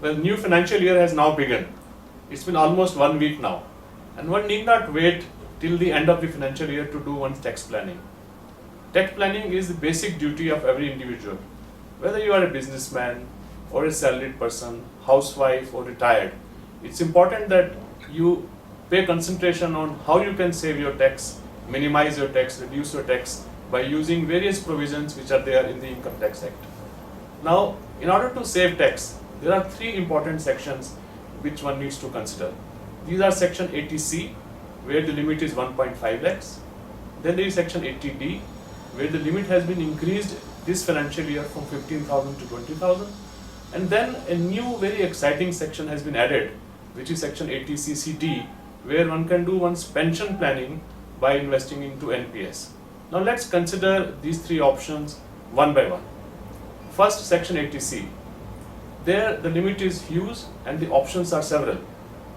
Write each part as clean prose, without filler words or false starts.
Well, new financial year has now begun. It's been almost 1 week now, and one need not wait till the end of the financial year to do one's tax planning. Tax planning is the basic duty of every individual, whether you are a businessman or a salaried person, housewife or retired. It's important that you pay concentration on how you can save your tax, minimize your tax, reduce your tax by using various provisions which are there in the Income Tax Act. Now, in order to save tax, there are three important sections which one needs to consider. These are section 80C, where the limit is 1.5 lakhs. Then there is section 80D, where the limit has been increased this financial year from 15,000 to 20,000. And then a new very exciting section has been added, which is section 80CCD, where one can do one's pension planning by investing into NPS. Now let's consider these three options one by one. First, section 80C. There the limit is huge and the options are several.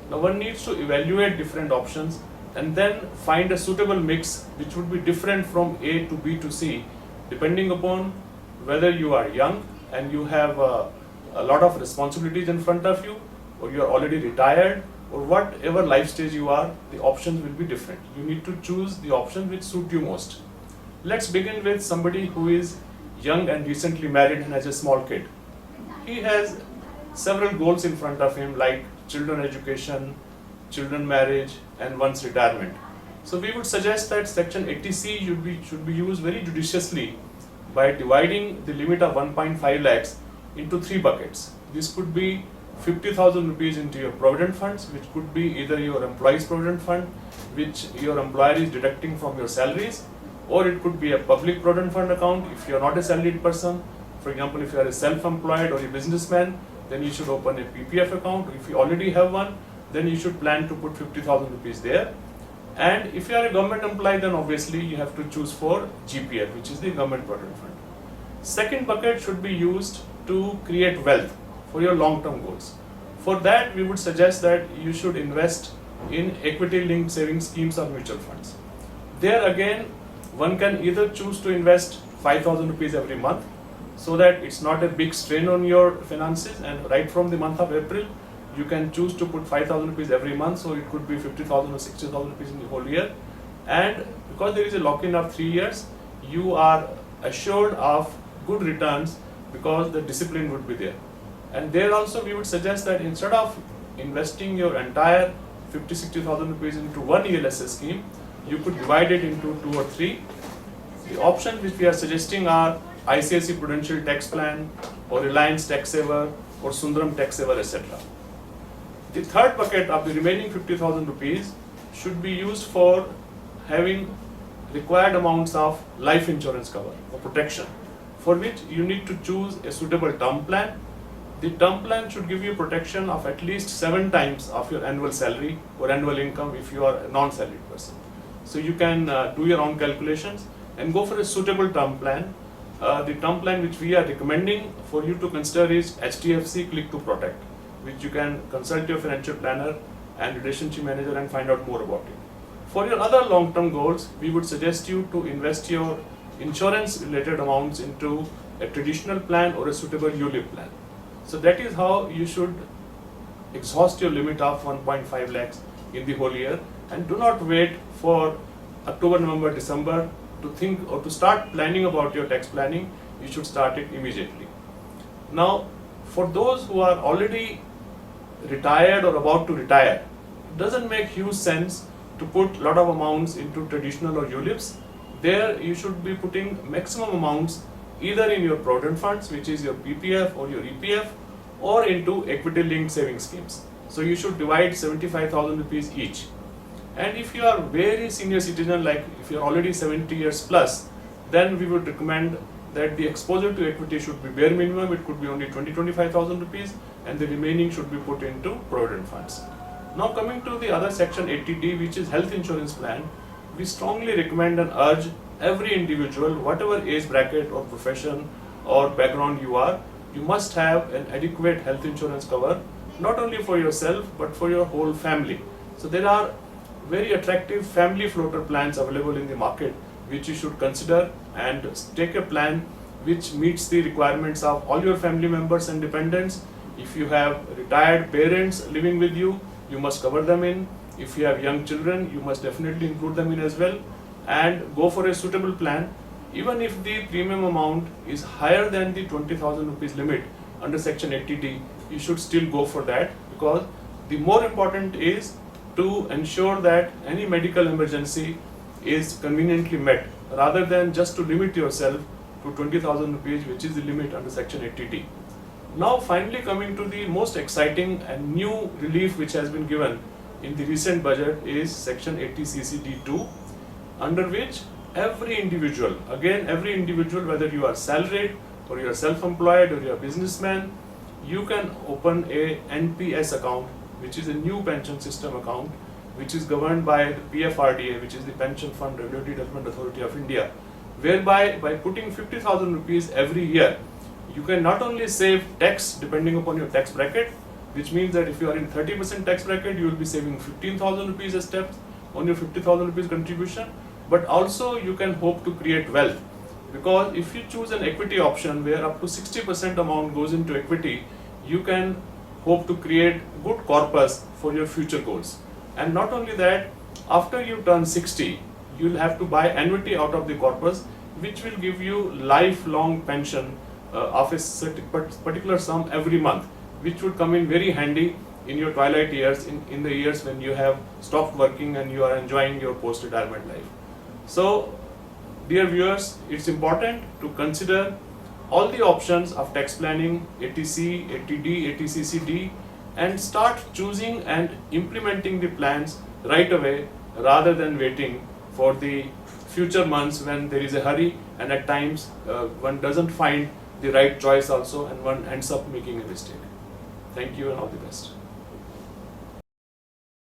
Now one needs to evaluate different options and then find a suitable mix which would be different from A to B to C, depending upon whether you are young and you have a lot of responsibilities in front of you, or you are already retired, or whatever life stage you are, the options will be different. You need to choose the option which suit you most. Let's begin with somebody who is young and recently married and has a small kid. He has several goals in front of him, like children education, children marriage, and one's retirement. So we would suggest that section 80C should be used very judiciously by dividing the limit of 1.5 lakhs into three buckets. This could be 50,000 rupees into your provident funds, which could be either your employee's provident fund, which your employer is deducting from your salaries, or it could be a public provident fund account if you are not a salaried person. For example, if you are a self-employed or a businessman, then you should open a PPF account. If you already have one, then you should plan to put 50,000 rupees there. And if you are a government employee, then obviously you have to choose for GPF, which is the government provident fund. Second bucket should be used to create wealth for your long-term goals. For that, we would suggest that you should invest in equity-linked savings schemes or mutual funds. There again, one can either choose to invest 5,000 rupees every month, so that it's not a big strain on your finances, and right from the month of April, you can choose to put 5,000 rupees every month, so it could be 50,000 or 60,000 rupees in the whole year. And because there is a lock-in of 3 years, you are assured of good returns because the discipline would be there. And there also we would suggest that instead of investing your entire 50,000-60,000 rupees into one ELSS scheme, you could divide it into 2 or 3. The options which we are suggesting are ICICI Prudential Tax Plan, or Reliance Tax Saver, or Sundaram Tax Saver, etc. The third bucket of the remaining 50,000 rupees should be used for having required amounts of life insurance cover or protection, for which you need to choose a suitable term plan. The term plan should give you protection of at least 7 times of your annual salary or annual income if you are a non-salaried person. So you can do your own calculations and go for a suitable term plan. The term plan which we are recommending for you to consider is HDFC Click to Protect, which you can consult your financial planner and relationship manager and find out more about it. For your other long-term goals, we would suggest you to invest your insurance-related amounts into a traditional plan or a suitable ULIP plan. So that is how you should exhaust your limit of 1.5 lakhs in the whole year, and do not wait for October, November, December to think or to start planning about your tax planning. You should start it immediately. Now, for those who are already retired or about to retire, it doesn't make huge sense to put a lot of amounts into traditional or ULIPs. There you should be putting maximum amounts either in your provident funds, which is your PPF or your EPF, or into equity linked savings schemes. So you should divide 75,000 rupees each. And if you are very senior citizen, like if you are already 70 years plus, then we would recommend that the exposure to equity should be bare minimum. It could be only 25,000 rupees, and the remaining should be put into provident funds. Now coming to the other section 80D, which is health insurance plan, we strongly recommend and urge every individual, whatever age bracket or profession or background you are, you must have an adequate health insurance cover, not only for yourself but for your whole family. So there are very attractive family floater plans available in the market, which you should consider and take a plan which meets the requirements of all your family members and dependents. If you have retired parents living with you, you must cover them in. If you have young children, you must definitely include them in as well, and go for a suitable plan. Even if the premium amount is higher than the 20,000 rupees limit under section 80D, you should still go for that, because the more important is to ensure that any medical emergency is conveniently met, rather than just to limit yourself to 20,000 rupees, which is the limit under section 80D. Now finally coming to the most exciting and new relief which has been given in the recent budget is section 80CCD2, under which every individual, whether you are salaried or you are self-employed or you are a businessman, you can open a NPS account, which is a new pension system account, which is governed by the PFRDA, which is the Pension Fund Regulatory Development Authority of India, whereby by putting 50,000 rupees every year, you can not only save tax depending upon your tax bracket, which means that if you are in 30% tax bracket, you will be saving 15,000 rupees as tax on your 50,000 rupees contribution, but also you can hope to create wealth, because if you choose an equity option where up to 60% amount goes into equity, you can hope to create good corpus for your future goals. And not only that, after you turn 60, you will have to buy annuity out of the corpus, which will give you lifelong pension of a particular sum every month, which would come in very handy in your twilight years, in the years when you have stopped working and you are enjoying your post-retirement life. So, dear viewers, it's important to consider all the options of tax planning, ATC, ATD, ATCCD, and start choosing and implementing the plans right away, rather than waiting for the future months when there is a hurry, and at times one doesn't find the right choice also, and one ends up making a mistake. Thank you and all the best.